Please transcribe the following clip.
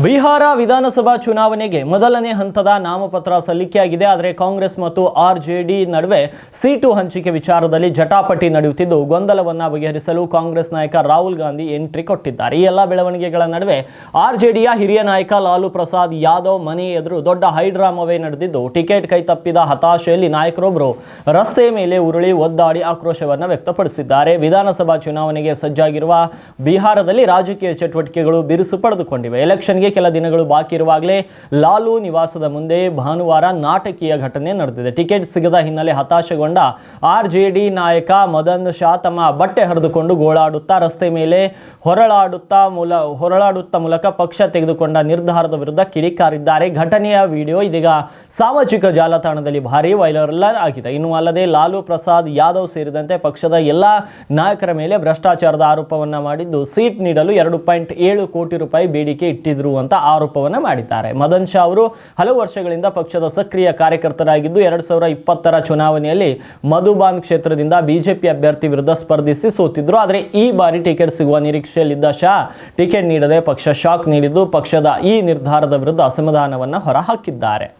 ಬಿಹಾರ ವಿಧಾನಸಭಾ ಚುನಾವಣೆಗೆ ಮೊದಲನೇ ಹಂತದ ನಾಮಪತ್ರ ಸಲ್ಲಿಕೆಯಾಗಿದೆ. ಆದರೆ ಕಾಂಗ್ರೆಸ್ ಮತ್ತು ಆರ್ಜೆಡಿ ನಡುವೆ ಸೀಟು ಹಂಚಿಕೆ ವಿಚಾರದಲ್ಲಿ ಜಟಾಪಟಿ ನಡೆಯುತ್ತಿದ್ದು, ಗೊಂದಲವನ್ನು ಬಗೆಹರಿಸಲು ಕಾಂಗ್ರೆಸ್ ನಾಯಕ ರಾಹುಲ್ ಗಾಂಧಿ ಎಂಟ್ರಿ ಕೊಟ್ಟಿದ್ದಾರೆ. ಈ ಎಲ್ಲ ಬೆಳವಣಿಗೆಗಳ ನಡುವೆ ಆರ್ಜೆಡಿಯ ಹಿರಿಯ ನಾಯಕ ಲಾಲು ಪ್ರಸಾದ್ ಯಾದವ್ ಮನೆ ಎದುರು ದೊಡ್ಡ ಹೈಡ್ರಾಮವೇ ನಡೆದಿದ್ದು, ಟಿಕೆಟ್ ಕೈತಪ್ಪಿದ ಹತಾಶೆಯಲ್ಲಿ ನಾಯಕರೊಬ್ಬರು ರಸ್ತೆ ಮೇಲೆ ಉರುಳಿ ಒದ್ದಾಡಿ ಆಕ್ರೋಶವನ್ನು ವ್ಯಕ್ತಪಡಿಸಿದ್ದಾರೆ. ವಿಧಾನಸಭಾ ಚುನಾವಣೆಗೆ ಸಜ್ಜಾಗಿರುವ ಬಿಹಾರದಲ್ಲಿ ರಾಜಕೀಯ ಚಟುವಟಿಕೆಗಳು ಬಿರುಸು ಪಡೆದುಕೊಂಡಿವೆ. ಎಲೆಕ್ಷನ್ ಕೆಲ ದಿನಗಳು ಬಾಕಿ ಇರುವಾಗಲೇ ಲಾಲು ನಿವಾಸದ ಮುಂದೆ ಭಾನುವಾರ ನಾಟಕೀಯ ಘಟನೆ ನಡೆದಿದೆ. ಟಿಕೆಟ್ ಸಿಗದ ಹಿನ್ನೆಲೆ ಹತಾಶೆಗೊಂಡ ಆರ್ಜೆಡಿ ನಾಯಕ ಮದನ್ ಶಾ ತಮ್ಮ ಬಟ್ಟೆ ಹರಿದುಕೊಂಡು ಗೋಳಾಡುತ್ತಾ ರಸ್ತೆ ಮೇಲೆ ಹೊರಳಾಡುತ್ತಾ ಮೂಲಕ ಪಕ್ಷ ತೆಗೆದುಕೊಂಡ ನಿರ್ಧಾರದ ವಿರುದ್ಧ ಕಿಡಿಕಾರಿದ್ದಾರೆ. ಘಟನೆಯ ವಿಡಿಯೋ ಇದೀಗ ಸಾಮಾಜಿಕ ಜಾಲತಾಣದಲ್ಲಿ ಭಾರಿ ವೈರಲ್ ಆಗಿದೆ. ಇನ್ನು ಅಲ್ಲದೆ ಲಾಲು ಪ್ರಸಾದ್ ಯಾದವ್ ಸೇರಿದಂತೆ ಪಕ್ಷದ ಎಲ್ಲಾ ನಾಯಕರ ಮೇಲೆ ಭ್ರಷ್ಟಾಚಾರದ ಆರೋಪವನ್ನ ಮಾಡಿದ್ದು, ಸೀಟ್ ನೀಡಲು 2.7 ಕೋಟಿ ರೂಪಾಯಿ ಬೇಡಿಕೆ ಇಟ್ಟಿದ್ರು ಅಂತ ಆರೋಪವನ್ನ ಮಾಡಿದ್ದಾರೆ. ಮದನ್ ಶಾ ಅವರು ಹಲವು ವರ್ಷಗಳಿಂದ ಪಕ್ಷದ ಸಕ್ರಿಯ ಕಾರ್ಯಕರ್ತರಾಗಿದ್ದು, 2020ರ ಚುನಾವಣೆಯಲ್ಲಿ ಮಧುಬಾನ್ ಕ್ಷೇತ್ರದಿಂದ ಬಿಜೆಪಿ ಅಭ್ಯರ್ಥಿ ವಿರುದ್ಧ ಸ್ಪರ್ಧಿಸಿ ಸೋತಿದ್ರು. ಆದರೆ ಈ ಬಾರಿ ಟಿಕೆಟ್ ಸಿಗುವ ನಿರೀಕ್ಷೆಯಲ್ಲಿದ್ದ ಶಾ ಟಿಕೆಟ್ ನೀಡದೆ ಪಕ್ಷ ಶಾಕ್ ನೀಡಿದ್ದು, ಪಕ್ಷದ ಈ ನಿರ್ಧಾರದ ವಿರುದ್ಧ ಅಸಮಾಧಾನವನ್ನ ಹೊರಹಾಕಿದ್ದಾರೆ.